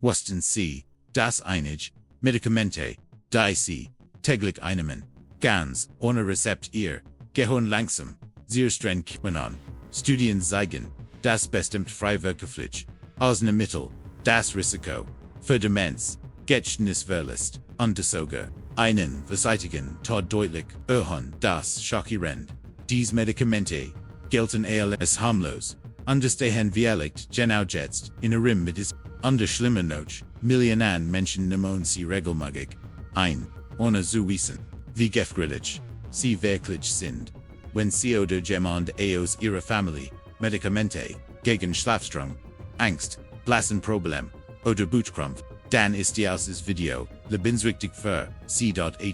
Wussten Sie, dass einige Medikamente, die Sie täglich nehmen, ganz ohne Rezept Ihr Gehirn langsam sehr streng an. Studien zeigen, dass bestimmt freiwillig Arzneimittel das Risiko für Demenz, Gedächtnisverlust und sogar einen beseitigen Tod deutlich erhöhen. Das schockierend. Diese Medikamente gelten als harmlos und stehen vielleicht genau jetzt in ihrem Medizin. Unter schlimmer Not, Millionen Menschen nehmen sie regelmäßig ein, ohne zu wissen, wie gefährlich sie wirklich sind. Wenn sie oder jemand aus ihrer Familie Medikamente gegen Schlafstörung, Angst, Blasenproblem oder Bauchkrampf, dann ist dieses Video lebenswichtig für Sie. Heute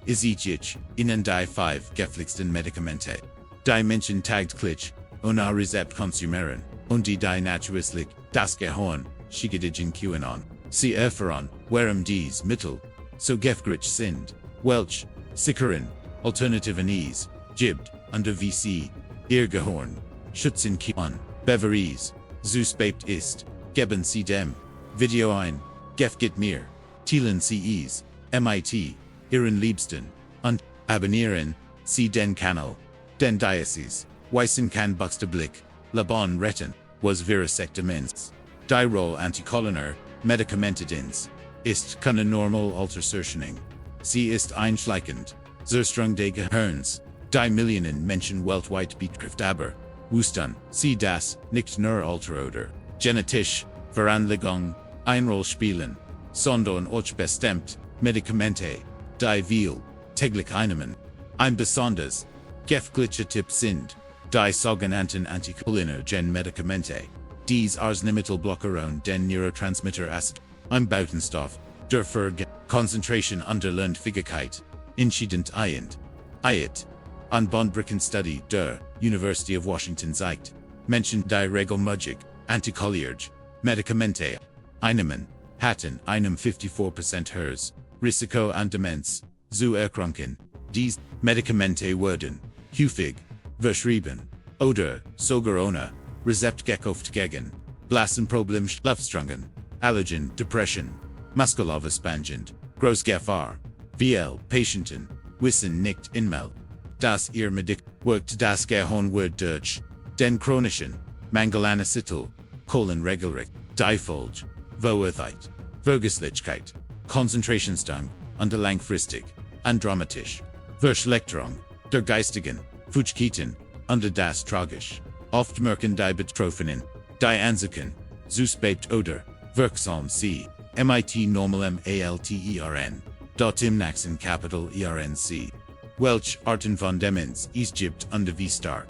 ist ich Ihnen die 5 gefährlichsten Medikamente, die Menschen täglich ohne Rezept konsumieren und die natürlich das Gehirn schädigen können. Sie erfahren, warum diese Mittel so gefährlich sind, welche sicheren Alternativen es gibt und wie Sie Ihr Gehirn schützen können. Bevor es zu spät ist, geben Sie dem Video ein, gefällt mir, teilen Sie es mit Ihren Liebsten und abonnieren Sie den Kanal, denn dieses Wissen kann buchstäblich Leben retten. Was verursacht Demenz? Die Rolle anticholinerger Medikamente ist keine normale Alterserscheinung. Sie ist einschleichend, Zerstörung des Gehirns, die Millionen Menschen weltweit betrifft, aber wussten Sie das nicht nur Alter oder genetische Veranlagung eine Rolle spielen, sondern auch bestimmt Medikamente, die wir täglich nehmen, ein besonders gefährlicher Typ sind die sogenannten anticholinergen Medikamente. Diese Arzneimittel blockieren den Neurotransmitteracid, ein Bautenstoff, der für Konzentration und Lernfähigkeit entscheidend ist. An Bondbrücken-Study der University of Washington zeigt, Menschen, die regelmäßig anticholinerge Medikamente nehmen, hatten einem 54% höheres Risiko an Demenz zu erkranken. Diese Medikamente wurden häufig verschrieben oder sogar ohne Rezept gekauft gegen Blasenproblem, Schlafstörungen, Allergien, Depression, Muskelaufspannung, Gefahr. Viele Patienten wissen nicht einmal, dass ihr Medikament wirkt. Das Gehirn wird durch den chronischen Mangel an Acetylcholinregelrecht, die Folge Verwirrtheit, Vergesslichkeit, Konzentrationsstörung und langfristig und dramatisch Verschlechterung der geistigen Fähigkeiten und das tragisch. Oft merken die Betroffenen die Anzeichen zu spät oder wirksam sie mit normalem Altern. Dort im nächsten Kapitel ERNC. Welche Arten von Demenz es gibt und wie stark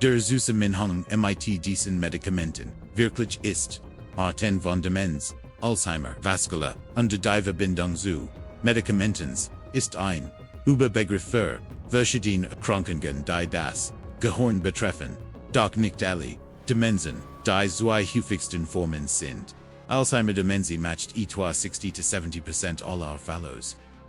der Zusammenhang mit diesen Medikamenten wirklich ist. Arten von Demenz, Alzheimer, Vaskular und die Verbindung zu Medikamenten ist ein Überbegriff für verschiedene Erkrankungen, die das Gehirn betreffen, doch nicht alle Demenzen, die zwei häufigsten Formen sind. Alzheimer Demenz macht etwa 60–70% aller Fälle.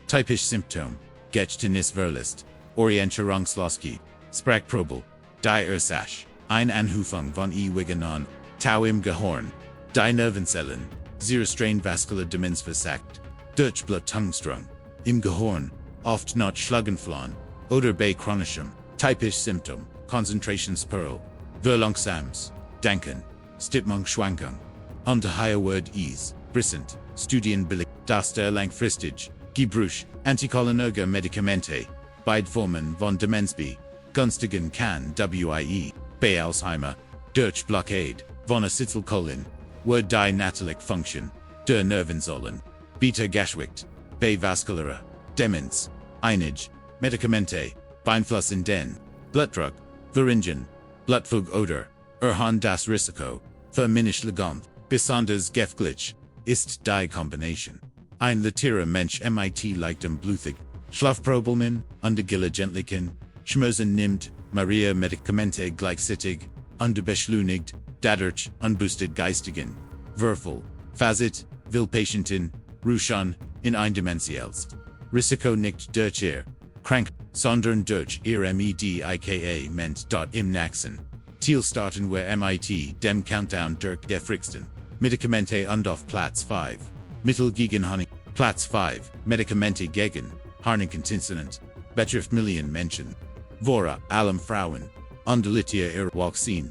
Typisch Symptom, Gedächtnisverlust, Orientierungslosigkeit, Sprachproblem, die Ursache, eine Anhäufung von ewigen an Tau im Gehirn, die Nervenzellen, sehr streng vaskular Demenz versagt, durch Bluttungsstörung im Gehirn, oft not Schlaganfall oder bei chronischem, typisch Symptom, Konzentrationsperl, verlangsames Denken, Stimmungsschwankung, und higher word ease, brissend, Studien belegt, dass der langfristig Gebrauch anticholinerger Medikamente, beide Formen von Demenz begünstigen kann, wie bei Alzheimer, durch Blockade von Acetylcholin, wird die natürliche Funktion der Nervenzellen beta-geschwächt, bei vaskularer Demenz, einige Medikamente beeinflussen den Blutdruck, verringern Blutfug oder erhöhen das Risiko für Minischlagung. Besonders gefährlich ist die Kombination. Ein laterer Mensch mit leichtem Blutdruck, Schlafproblemen und gelegentlichen Schmerzen nimmt mehrere Medikamente gleichzeitig und beschleunigt dadurch unboosted geistigen Würfel. Fazit, will Patienten ruhen in ein dementielles Risiko nicht durch ihr krank, sondern durch ihr Medikament. Im nächsten Teil starten wir mit dem Countdown durch gefährlichsten Medikamente und auf Platz 5. Mittel gegen Platz 5. Medikamente gegen Harninkontinenz. Betrifft Millionen Menschen. Vor allem Frauen. Untitled Chapter.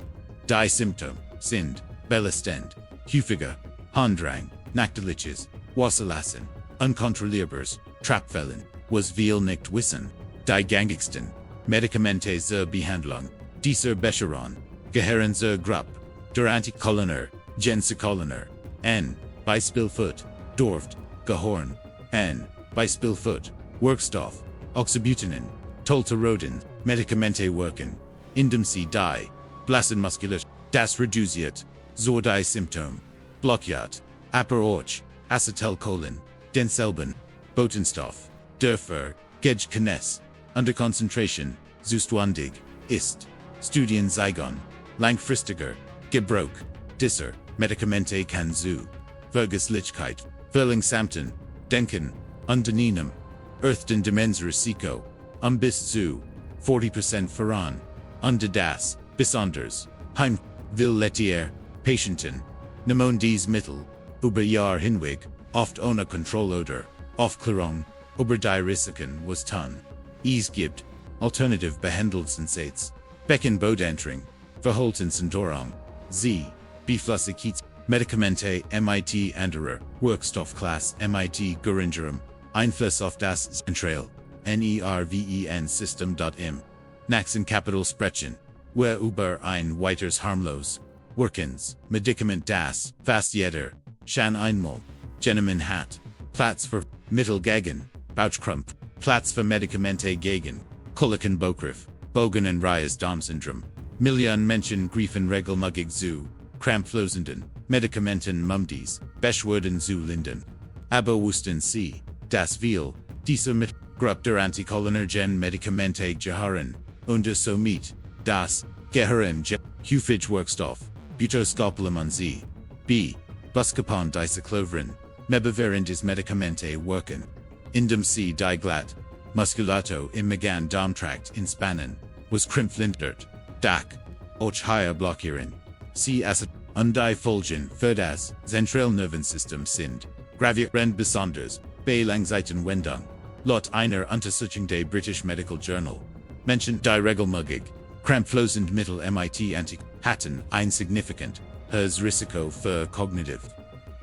Die Symptom sind belastend, häufiger, Handrang, nachtliches, Wasselassen, unkontrollierbares, Trapfällen, was viel nicht wissen, die gängigsten Medikamente zur Behandlung dieser Bescherung gehören zur Gruppe der Anticholinerger, n. Beispielfoot, Dorft, Gehorn, n. Beispielfoot, Wirkstoff, Oxybutinin, Tolterodin, Medikamente wirken, indem sie die Blasenmuskelrelaxantien, das reduziert, so die Symptom, blockiert, approach, Acetylcholin, denselben, Botenstoff, dafür, Gedächtnisverlust, unter Konzentration, zuständig, ist, Studien zeigen, langfristiger, Gebrauch, dieser Medikamente kann zu, Vergesslichkeit, verlangsamten, Denken, Unternehmen, den Demenz Risiko, bis zu 40% voran, unter das, besonders, Heimwilletier, Patienten, nehmen dies Mittel, über Jahr hinweg, oft ohne Kontrolle oder Aufklärung, über die Risiken was tun. Es gibt, alternative Behandlungsansätze, Beckenbodentring, Verhaltensänderung, sie, Beflüssigkeit, Medikamente mit anderer, Wirkstoffklasse mit geringerem, Einfluss auf das Zentral, Nerven-System. Naxen Kapital sprechen, we über ein weiteres harmlose, Wirkens, Medikament das fast jeder, schon einmal, genommen hat, Platz für Mittel gegen Bauchkrampf, Platz für Medikamente gegen Koliken Bogen und Reis-Darm-Syndrom. Millionen Menschen greifen regelmäßig zu krampflösenden Medikamenten dies Beschwerden zu lindern. Aber wussten Sie, dass viel dieser Gruppe der anticholinergen Medikamente gehören, und somit das Gehirn häufig Wirkstoff, Butoscopulum und sie, b. Buscapon dicyclovrin, während Medikamente wirken, indem sie die glatt, Muskulato im Magen-Darm-Trakt inspannen, was krampflindert, dak, och higher blockieren, sie acid, und die Folgen für das Zentralnervensystem sind, gravierend besonders, bei Langzeitenwendung, laut einer Untersuchung der British Medical Journal, Menschen die regelmäßig, krampflösend Mittel mit hatten ein significant, höheres Risiko für kognitiv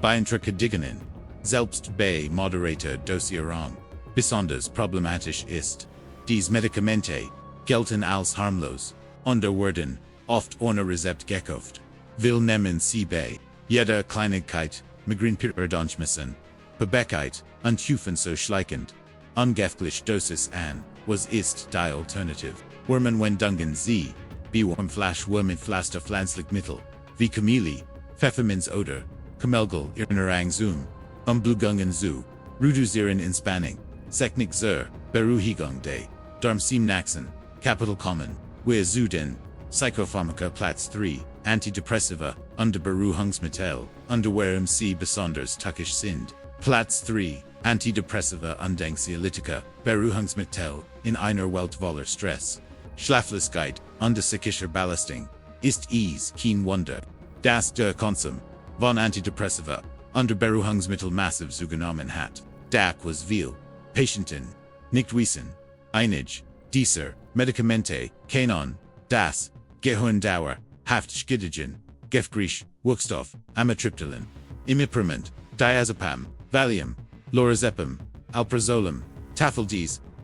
Beeinträchtigungen, selbst bei moderater Dosierung, besonders problematisch ist. Dies Medikamente gelten als harmlos, und werden oft ohne Rezept gekauft. Will nehmen sie bei jeder Kleinigkeit, Migräneperdanchmessen, Bebeckheit, und Hufen so schleichend, ungefährlich Dosis an, was ist die Alternative? Wurmenwendungen sie, Wurmenpflaster Pflanzlichmittel, wie Kameli, Pfefferminz oder Kamelgel Irnerang Zoom, Blugungen zu, reduzieren Inspanning, Technik zur Beruhigung der Darmsimnaxen, Kapital kommen, wir zu den Psychopharmaka Platz 3, Antidepressiva, unter Beruhungsmittel, unterwerem sie besonders tückisch sind. Platz 3, Antidepressiva und Anxiolytika, Beruhungsmittel, in einer Welt voller Stress. Schlaflosigkeit, und psychischer Belastung, ist es kein Wunder, dass der Konsum von Antidepressiva, unter Beruhungsmittel massiv zugenommen hat. Dak was viel Patienten nicht wissen. Einige dieser Medikamente können das Gehirn dauerhaft schädigen, Giftgriech, Wirkstoff, Amitriptylin, Imiprimant, Diazepam, Valium, Lorazepam, Alprazolam, Tafel.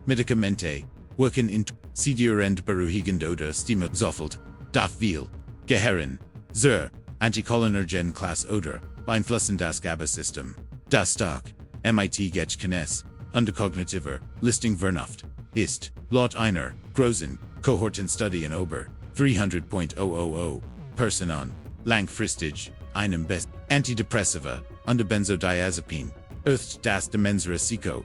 Medikamente wirken in sedierend beruhigend oder stimuzoffelt, darf viel Gehirn zur anticholinergen Klasse oder beeinflussen das GABA-System. Das stark mit Gedächtnis und kognitiver Listing Vernunft ist, laut einer großen Kohortenstudie in über 300.000 Personen, langfristig, einem best Antidepressiva und Benzodiazepin, das Demenz Risiko,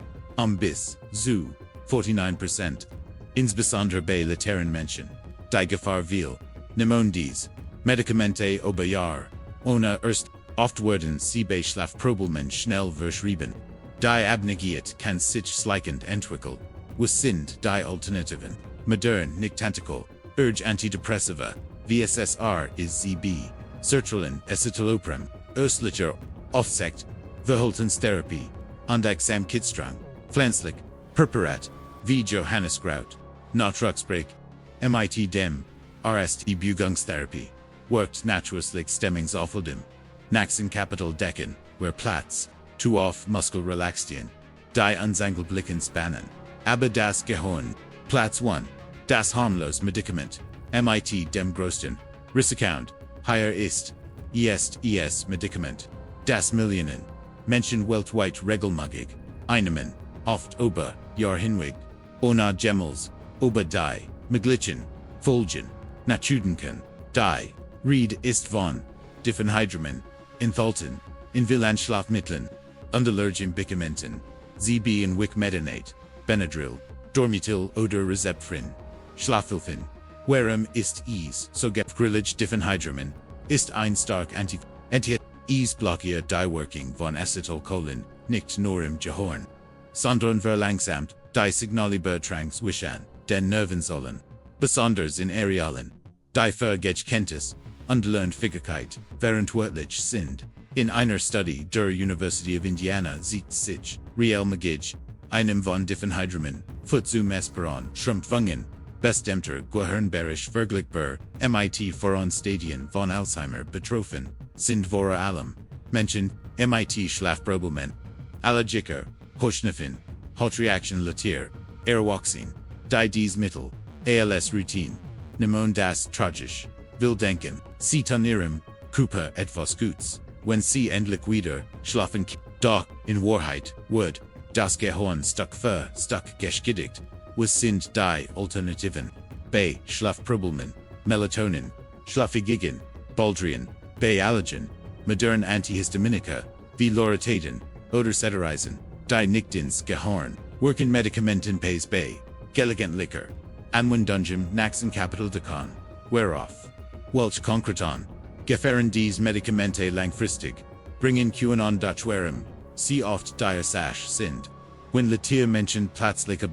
bis zu 49%, insbesondere bei älteren Menschen, die Gefahr viel, nehmen dies Medikamente über Jahr, ohne oft werden sie bei Schlafproblemen schnell verschrieben. Die Abhängigkeit kann sich schleichend entwickeln. Was sind die Alternativen? Modern, nicht tentakel, Antidepressiva, VSSR ist CB, Sertraline, Escitalopram, Östlicher, Aufsicht, Verhaltenstherapie, und Examkitstrang, Pflanzlich, Purpurat, wie Johannes Grout, Nachrucksprech, MIT Dem, RST Bugungstherapie, worked naturalistic Stemmingsaufholdem, Naxen Kapital Decken, where Platz, zu auf Muskelrelaxantien, die Unsangelblicken spannen, aber das Gehirn, Platz 1, das harmlose Medikament, MIT Dem größten, Risiko, higher ist, es Medikament, das Millionen, Menschen weltweit regelmäßig, einnehmen, oft über Jahr hinweg, ohne Gemmels, über die, Meglichen, Folgen, Naturdenken, die, Ried ist von, Diphenhydramine, Enthalten, in Schlafmitteln, Unterlergien Medikamenten, ZB in Wicmedinate, Benadryl, Dormitil oder Rezeptfrin, Schlafhilfen, warum ist so grillig Diphenhydramine, ist ein stark Anti-Blockier die Working von Acetylcholin, nicht nur im Gehirn, sondern verlangsamt die Signalübertragungswischen, den Nervensäulen, besonders in Arealen, die Vergedächtnis und Lernfähigkeit verantwortlich sind. In einer Studie der University of Indiana sieht sich regelmäßig einem von Diphenhydramine, zum Esperon, Schrumpfungen, bestemter Gehirnbereich vergleichbar, MIT Stadien von Alzheimer betroffen, sind vor allem Menschen, MIT Schlafproblemen, Allergiker, Hochschnupfen, Hautreaktion Latier, Erwachsen, die dies Mittel, ALS Routine, Nehmen das tragisch, will denken, sie tun ihrem Körper etwas Gutes, wenn sie endlich wieder schlafen doch, in Wahrheit, wird das Gehirn stark geschädigt, was sind die Alternativen, bei Schlafproblemen, Melatonin, Schlafphagen, Baldrian, bei Allergen, modern Antihistaminika, wie Loratadin, oder Cetirizin, die nicht ins Gehirn, worken Medikamenten bei, Gelegentlicher, Anwendungem Naxen Kapital Dekan, whereof, welch konkreton, Gefahren dies Medikamente langfristig, bringen QAnon Dutchwarem, sie oft dire Sash sind, wenn Latier Menschen plötzliche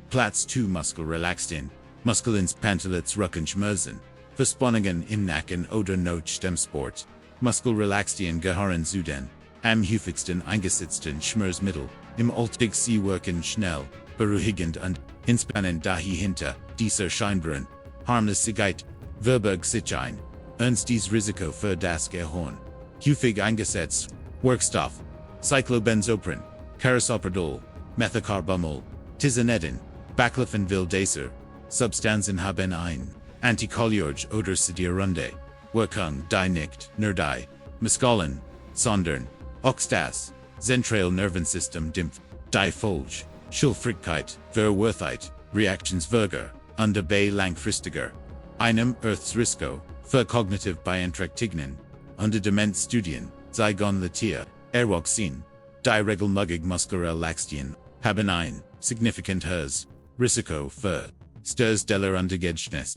Platz 2 Muskelrelaxantien, Muskelins Pantelitz Rückenschmerzen, Verspannungen im Nacken oder Notstimmsport, Muskelrelaxantien gehören zu den am häufigsten eingesetzten Schmerzmittel, im Alltag sie wirken schnell, beruhigend und entspannen dahinter, dieser scheinbaren Harmlosigkeit, verbirgt sich ein ernstes Risiko für das Gehirn, häufig eingesetzt, Wirkstoff, Cyclobenzoprin, Carisoprodol, Methacarbamol, Tizanidin, Baclofen-Vildacer, Substanzen haben ein anticholinerger oder sedierende Wirkung, die nicht nur die Muskeln, sondern auch das Zentralnervensystem dämpft, die Folge, Schilfrigkeit, Verwirrtheit, Reaktionsverger, und bei langfristiger, einem Risiko, für cognitive Beeinträchtigungen, unter Demenzstudien, Zygon Latier, Erwachsen, die regelmäßig Muskelrelaxantien, haben ein signifikantes Risiko für Störungen der Gedächtnis,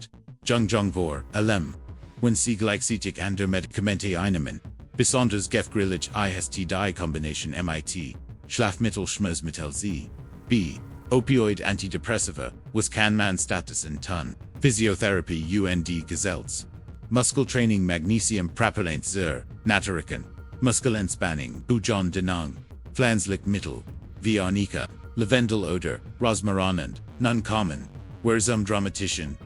vor allem, wenn sie gleichzeitig andere Medikamente einnehmen, besonders gefährlich ist die Kombination MIT, Schlafmittel z. B. Opioid Antidepressiva, was kann man Statusen tun, Physiotherapie gesells, Muskeltraining Magnesium Propionate zur Naturiken, Muskelentspannung Bujon Denang, Pflanzlich Mittel, wie Arnika, Lavendel oder Rosmarin und nun kommen, zum dramatischen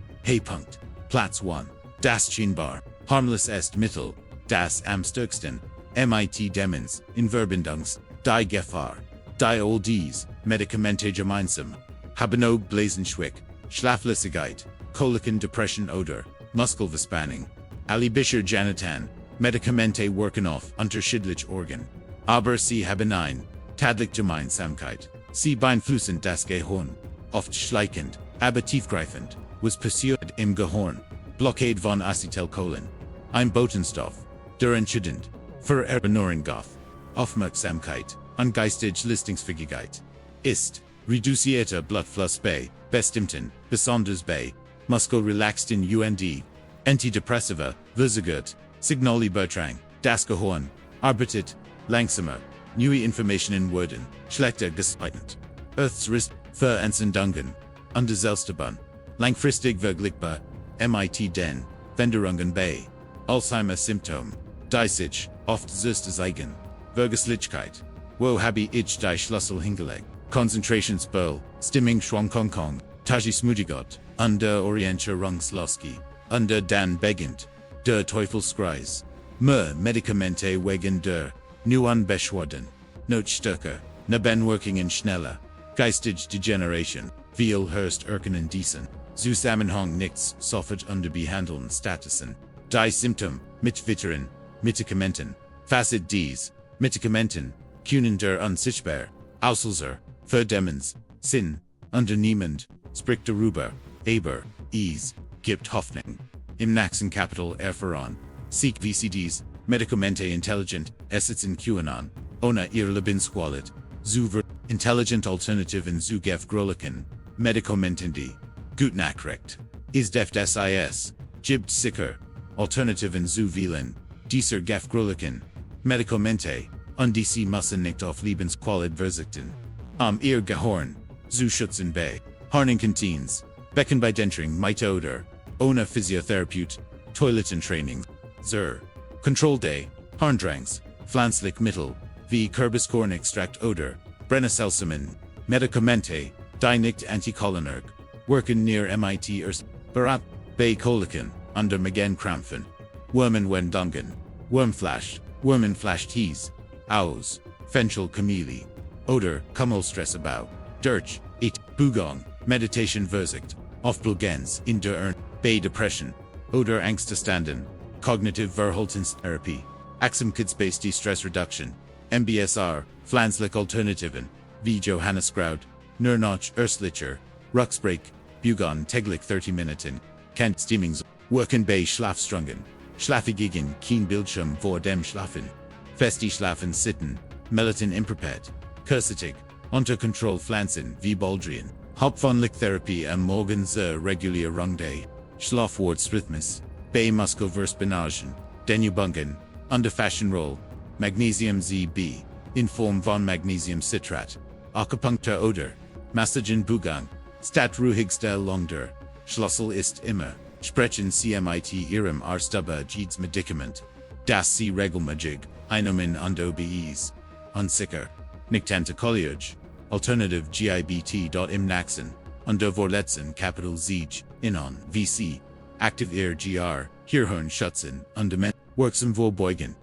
Punkt, Platz 1, das scheinbar harmlose ist Mittel, das am stärksten, MIT Demenz, in Verbindungs, die Gefahr, die all dies Medikamente gemeinsam, haben auch Blasenschwick, Schlaflosigkeit, Koliken Depression oder Muskelverspannung, alibischer Janatan, Medikamente wirken auf unterschiedliche Organ, aber sie haben ein täglich Gemeinsamkeit, sie beeinflussen das Gehirn, oft schleichend, aber tiefgreifend, was passiert im Gehirn, Blockade von Acetylcholin, ein Botenstoff, der entscheidend für Erinnerung Aufmerksamkeit und geistige Leistungsfähigkeit ist, reduzierter Blutfluss bei bestimmten, besonders bei Muskelrelaxantien Antidepressiva, verursacht, Signalübertragung, das Gehirn, arbeitet, langsamer, neue Informationen wurden, schlechter gespeichert, Risk für Entzündungen, und Selbstbahn, langfristig vergleichbar, MIT den Veränderungen bei Alzheimer-Symptom, die sich oft süßte Zeigen, Vergeslichkeit, wo habe ich die Schlüssel hingelegt, Konzentrationsspöl, Stimming Schwankongkong, Tagismudigot, under Orientierungsloski, under Dan beginnt, der Teufelskreis, Medikamente wegen der neuen Beschwerden, Notstücke, Nebenwirkungen schneller, geistige Degeneration, viel Hurst erkennen diesen, Zusammenhang nichts sofort under behandeln Statusen, die Symptom, mit weiteren Medikamenten, Fazit dies, Medikamenten, können der unsichtbar, Auslöser, für Demenz, Sinn, unternehmend, spricht darüber, aber, es gibt Hoffnung. Im nächsten Kapitel erfahren, wie Sie dies, Medikamente intelligent, ersetzen können, ohne ihr Lebensqualität, Intelligente Alternativen zu Koliken, Medikamenten die gut Nachricht. Def des Is, gibt sicher, Alternativen zu wählen, dieser Koliken, Medikamente, und sie müssen nicht auf Lebensqualität verzichten. Ihr Gehirn, zu schützen bei Harninkontinenz, Becken bei Dentring mit oder, ohne Physiotherapeut, Toilettentraining, Control des Harndrangs, pflanzlich Mittel, wie Kürbiskornextrakt oder Brennnesselsamen, Medikamente, die nicht anticholinerger, wirken near MIT Berat, bei Koliken, under Magenkrampfen, Wurmenwendungen, Wurmenflash Tees, Aus, Fenchel Kameli, oder Kummelstressabbau, Durch, Bugung, Meditation verzicht, Aufblugens in der bei Depression, oder Angststanden, Cognitive Verhaltenstherapie, Axamkidspace Stress Reduction, MBSR, pflanzlich Alternativen, wie Johanneskraut, Nurnach Erstlicher, Ruxbreak, Bugon täglich 30 Minuten, Kent Stimmings, wirken bei Schlafstrungen, Schlafigegen, kein Bildschirm vor dem Schlafen, Festi Schlafen sitten, Melatonin imperpet, Kursitig, unter Kontrolle Pflanzen wie Baldrian, Hauptfonlichtherapie am Morgen zur Regulierung des Schlafwortsrhythmus, bei Muskelverspinagen, Denübungen, unter Fashionroll, Magnesium ZB, in Form von Magnesiumcitrat, Akupunktur oder Massagenbugang, Statt Ruhigstellung der Schlüssel ist immer, sprechen Sie mit Ihrem Arzt über jedes Medikament, das Sie regelmäßig einnehmen und OBEs, unsicher, nicht anticholinerger, alternative GIBT. Im nächsten, unter Vorletzten Kapitel Siege, Inon, Wie Sie, aktiv Ihr Gehirn schützen und Demenz, wirksam vorbeugen.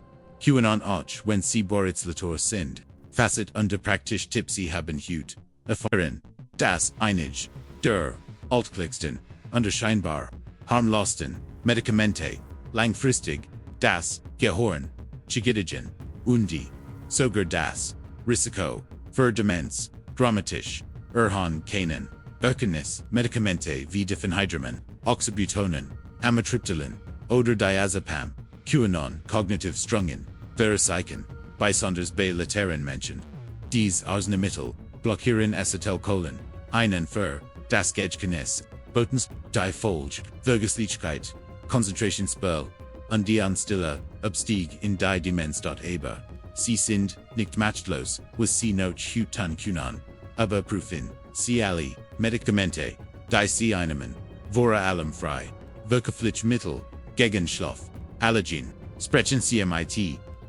QAnon auch, wenn Sie Boritzlator sind, Facet unter praktisch Tipps Sie haben Hut, erfahren, das einige, der, altklicksten, unterscheinbar, harmlosten, Medikamente, langfristig, das, Gehirn, Chigitigen, und sogar das, Risiko, für Demenz, dramatisch, Harninkontinenz, Erkenntnis, Medikamente wie Diphenhydramine, Oxybutonin, Amitriptyline, oder Diazepam, QAnon, Cognitive Strungen, Verzichten, besonders bei älteren Menschen. Dies Arzneimittel, blockieren Acetylcholin, einen für das Gedächtnis, Botens, die Folge, Vergeslichkeit, Konzentrationsspöl, und die Anstille, Abstieg in die Demenz. Aber, sie sind nicht machtlos, was sie noch tun können, aber prüfen, sie alle, Medikamente, die sie einnehmen, vor allem frei, wirklich Mittel, gegen Schlaf, Allergien, sprechen sie mit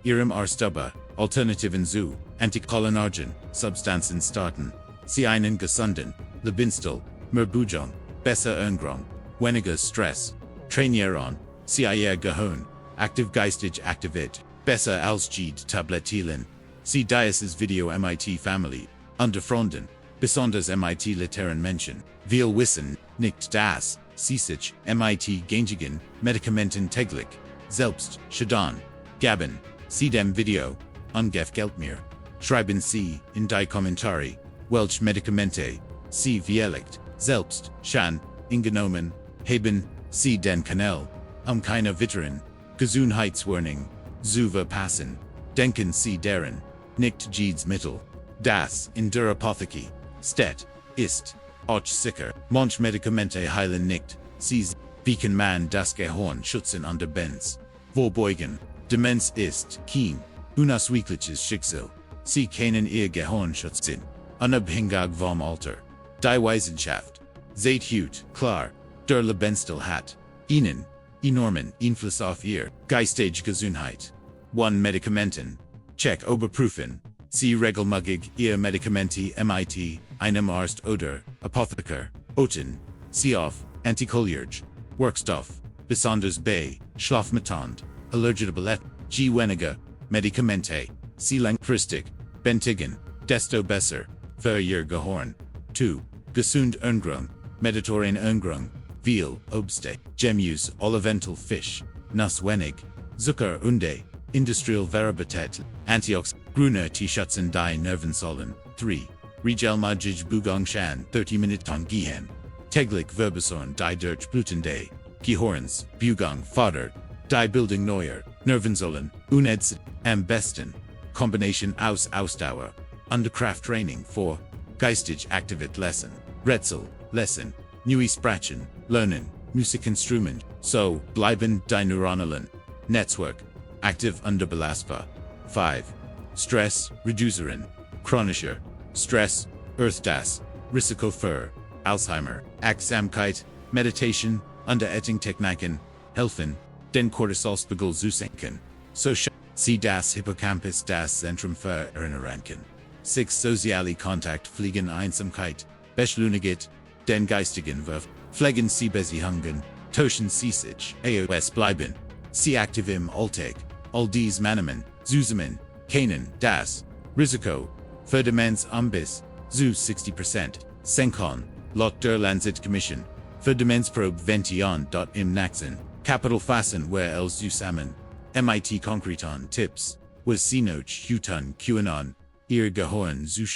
ihrem Arzt über Alternativen zu anticholinergen Substanzen starten, sie einen gesunden Lebensstil, mehr Bewegung, besser Ernährung, weniger Stress, trainieren, sie ihr Gehirn, aktiv geistig aktiviert, besser als jede Tablettchen, sie dieses Video MIT Family, unter Freunden, besonders MIT literaren Menschen, viel wissen, nicht das, sie sich MIT gängigen Medikamenten täglich, selbst, Schaden, gaben, sie dem Video, ungef Geld mir, schreiben sie, in die Kommentare, welche Medikamente, sie vielleicht, selbst, schon, ingenommen, haben, sie den Kanal, keine weiteren, Gesundheitswarnung, zu verpassen, denken sie deren, nicht jedes Mittel, das, in der Apotheke, steht, ist, auch sicher, manche Medikamente heilen nicht, sie, wie kann man das Gehirn schützen und Demenz, vorbeugen, Demenz ist, kein, unausweichliches Schicksal, sie können ihr Gehirn schützen, unabhängig vom Alter, die Wissenschaft, seht hut, klar, der Lebensstil hat, ihnen, enormen Einfluss auf ihr, geistige Gesundheit. 1 Medikamenten. Check Oberprüfen. Sie regelmäßig Ihr Medikamente mit einem Arzt oder Apotheker. Oten. Sie auf anticholinerger Wirkstoff. Besonders bei Schlafmitteln. Allergiebellet. G weniger Medikamente. Sie langfristig bentigen. Desto besser. Für Ihr Gehirn. 2. Gesund Ernährung. Mediterrane Ernährung. Veal, Obste, Gemüse, Olivental Fisch, Nuss wenig, Zucker und Industrial Verbitet, Antioxidant, grüne T-Schützen die Nervensäulen. 3. Regelmäßig Bewegung 30 Minuten gehen. Täglich verbessern die Durchblutende Gehirns, Bewegung fördert die Bildung neuer Nervensäulen, und am besten Kombination aus Ausdauer und Krafttraining für geistig aktivit Lesson, Rätsel, Lesson, neue Sprachen, Lernen, Musikinstrument, so bleiben die neuronalen Netzwerk aktiv und belastbar. 5. Stress reduzieren. Chronischer Stress erhöht das Risiko für Alzheimer. Achtsamkeit, Meditation und Techniken helfen, den Cortisolspiegel zu senken. So sie das Hippocampus das Zentrum für Erinnerungen. 6. Soziale Kontakt pflegen Einsamkeit, beschleunigt den geistigen Wurf, pflegen sie Beziehungen, tauschen sie sich, AOS bleiben, sie aktiv im Alltag, all dies Maßnahmen, zusammen, kennen das Risiko für Demenz bis zu 60% senken, laut der Lancet-Commission für Demenzprävention. Im nächsten Kapitel fassen wir els zusammen, mit konkreten Tipps, was sie noch tun können, ihr Gehirn zu